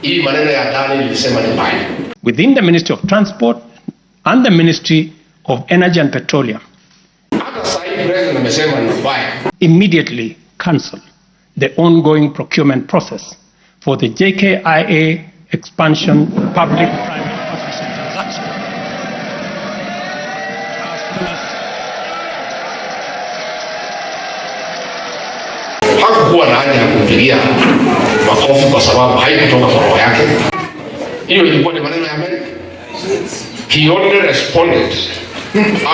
Hii maneno ya Adani nilisema ni mbaya. Within the Ministry of Transport and the Ministry of Energy and Petroleum, hata sasa hivi president amesema ni mbaya. Immediately cancel the ongoing procurement process for the JKIA expansion public-private partnership transaction. Hakuwa na haja ya kumpigia makofi kwa sababu haikutoka kwa roho yake. Hiyo ilikuwa ni maneno ya Amerika. He only responded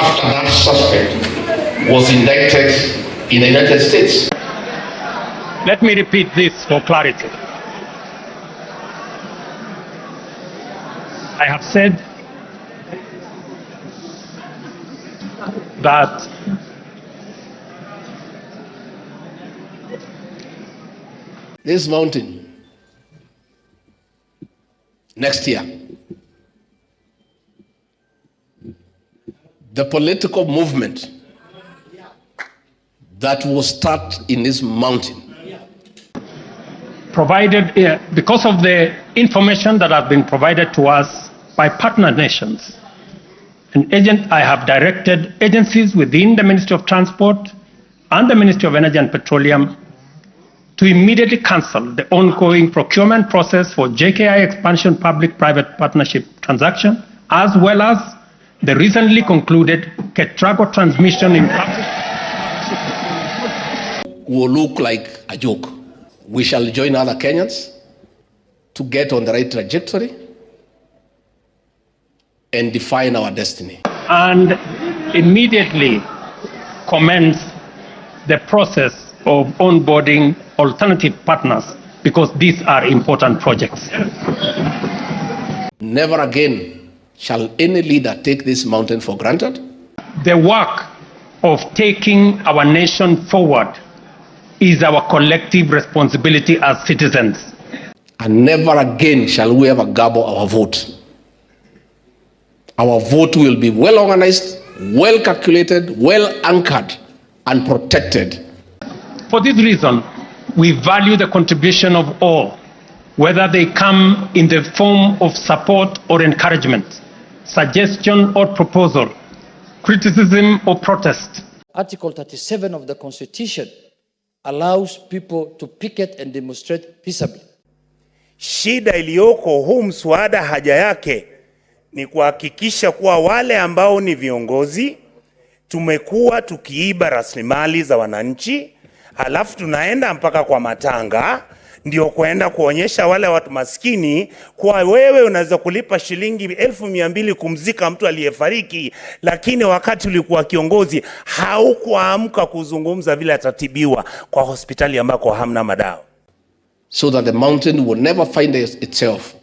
after that suspect was indicted in the United States. Let me repeat this for clarity. I have said that this mountain next year, the political movement that will start in this mountain, provided, because of the information that has been provided to us by partner nations, I have directed agencies within the Ministry of Transport and the Ministry of Energy and Petroleum to immediately cancel the ongoing procurement process for JKI expansion public-private partnership transaction, as well as the recently concluded Gachagua transmission in public will look like a joke. We shall join other Kenyans to get on the right trajectory and define our destiny. And immediately commence the process of onboarding alternative partners, because these are important projects. Never again shall any leader take this mountain for granted. The work of taking our nation forward is our collective responsibility as citizens. And never again shall we ever gabble our vote. Our vote will be well organized, well calculated, well anchored, and protected. For this reason, we value the contribution of all, whether they come in the form of support or encouragement, suggestion or proposal, criticism or protest. Article 37 of the Constitution allows people to picket and demonstrate peaceably. Shida iliyoko huu mswada haja yake ni kuhakikisha kuwa wale ambao ni viongozi tumekuwa tukiiba rasilimali za wananchi, halafu tunaenda mpaka kwa matanga ndio kuenda kuonyesha wale watu maskini kwa wewe unaweza kulipa shilingi 1200 kumzika mtu aliyefariki, lakini wakati ulikuwa kiongozi haukuamka kuzungumza vile atatibiwa kwa hospitali ambako hamna madawa. So that the mountain will never find itself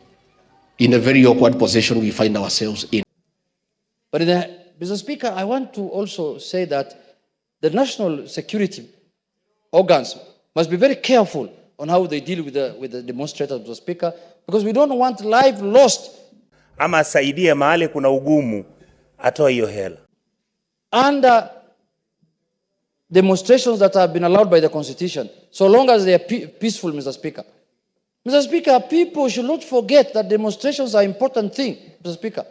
in a very awkward position we find ourselves in. But Mr. Speaker, I want to also say that the national security organs must be very careful on how they deal with the demonstrators, Mr. Speaker, because we don't want life lost. Ama saidie mahali kuna ugumu, atoa hiyo hela. Under demonstrations that have been allowed by the Constitution, so long as they are peaceful, Mr. Speaker. Mr. Speaker, people should not forget that demonstrations are an important thing, Mr. Speaker.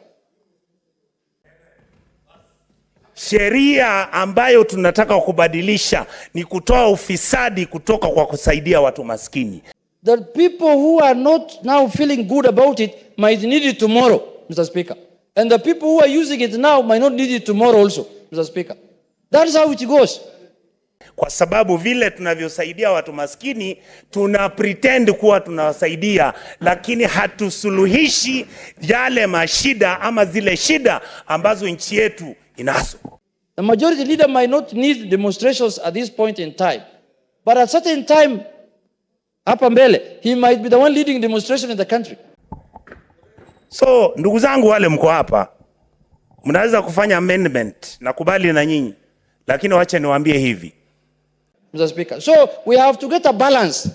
Sheria ambayo tunataka kubadilisha ni kutoa ufisadi kutoka kwa kusaidia watu maskini. The people who are not now feeling good about it might need it tomorrow, Mr. Speaker. And the people who are using it now might not need it tomorrow also, Mr. Speaker. That is how it goes. Kwa sababu vile tunavyosaidia watu maskini, tuna pretend kuwa tunawasaidia, lakini hatusuluhishi yale mashida ama zile shida ambazo nchi yetu inazo. The majority leader might not need demonstrations at this point in time, but at certain time, hapa mbele, he might be the one leading demonstration in the country. So, ndugu zangu wale mko hapa, mnaweza kufanya amendment, nakubali na nyinyi, lakini wacha niwaambie hivi. Mr. Speaker, so we have to get a balance.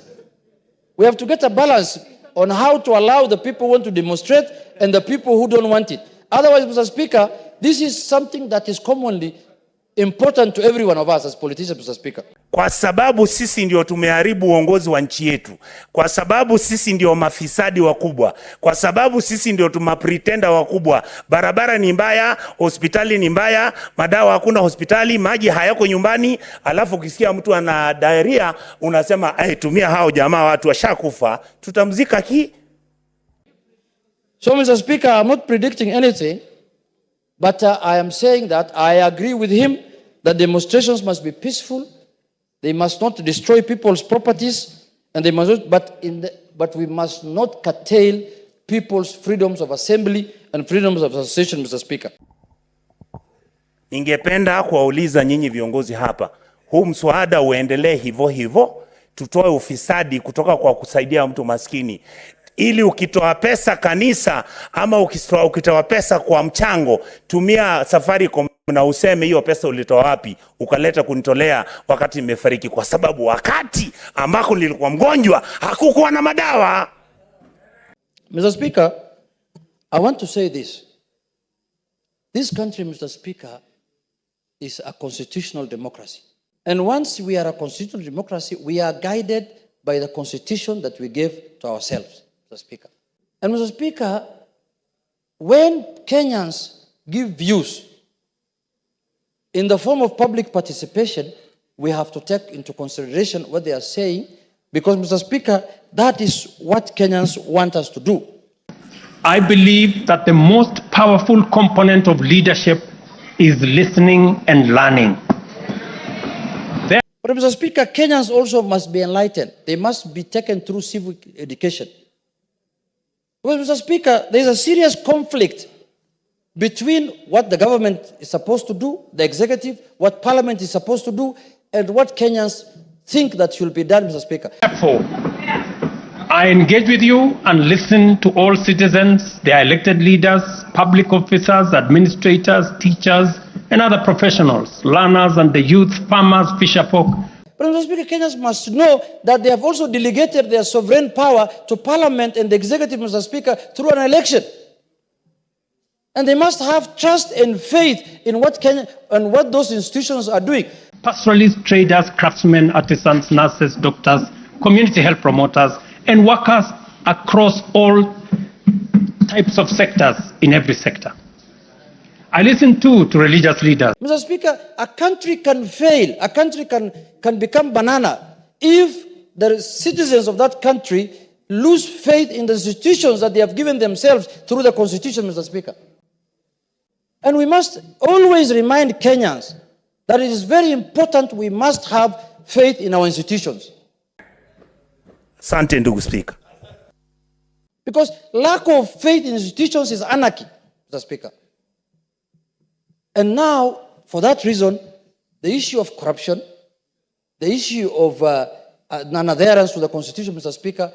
We have to get a balance on how to allow the people who want to demonstrate and the people who don't want it. Otherwise, Mr. Speaker, this is something that is commonly important to every one of us as politicians, Mr. Speaker. Kwa sababu sisi ndio tumeharibu uongozi wa nchi yetu, kwa sababu sisi ndio mafisadi wakubwa, kwa sababu sisi ndio tumapretenda wakubwa. Barabara ni mbaya, hospitali ni mbaya, madawa hakuna hospitali, maji hayako nyumbani, alafu ukisikia mtu ana diarrhea unasema tumia hao jamaa, watu washakufa, tutamzika ki. So Mr. Speaker, I'm not predicting anything, but I am saying that I agree with him that demonstrations must be peaceful. They must not destroy people's properties, and they must not, but we must not curtail people's freedoms of assembly and freedoms of association, Mr. Speaker. Ningependa kuwauliza nyinyi viongozi hapa, huu mswada uendelee hivyo hivyo, tutoe ufisadi kutoka kwa kusaidia mtu maskini. Ili ukitoa pesa kanisa ama ukitoa pesa kwa mchango, tumia Safaricom na useme hiyo pesa ulitoa wapi, ukaleta kunitolea wakati nimefariki, kwa sababu wakati ambako nilikuwa mgonjwa hakukuwa na madawa. Mr. Speaker, I want to say this. This country, Mr. Speaker, is a constitutional democracy. And once we are a constitutional democracy, we are guided by the constitution that we gave to ourselves, Mr. Speaker. And Mr. Speaker, when Kenyans give views in the form of public participation, we have to take into consideration what they are saying, because, Mr. Speaker, that is what Kenyans want us to do. I believe that the most powerful component of leadership is listening and learning. But, Mr. Speaker, Kenyans also must be enlightened. They must be taken through civic education. Because, Mr. Speaker, there is a serious conflict between what the government is supposed to do, the executive, what parliament is supposed to do, and what Kenyans think that should be done, Mr. Speaker. Therefore, I engage with you and listen to all citizens, their elected leaders, public officers, administrators, teachers, and other professionals, learners and the youth, farmers, fisherfolk. But, Mr. Speaker, Kenyans must know that they have also delegated their sovereign power to parliament and the executive, Mr. Speaker, through an election. And they must have trust and faith in what Kenya and what those institutions are doing. Pastoralists, traders, craftsmen, artisans, nurses, doctors, community health promoters, and workers across all types of sectors in every sector. I listen too to religious leaders. Mr. Speaker, a country can fail, a country can become banana if the citizens of that country lose faith in the institutions that they have given themselves through the Constitution, Mr. Speaker. And we must always remind Kenyans that it is very important we must have faith in our institutions. Asante ndugu Speaker. Because lack of faith in institutions is anarchy, Mr. Speaker. And now, for that reason, the issue of corruption, the issue of non-adherence to the Constitution, Mr. Speaker,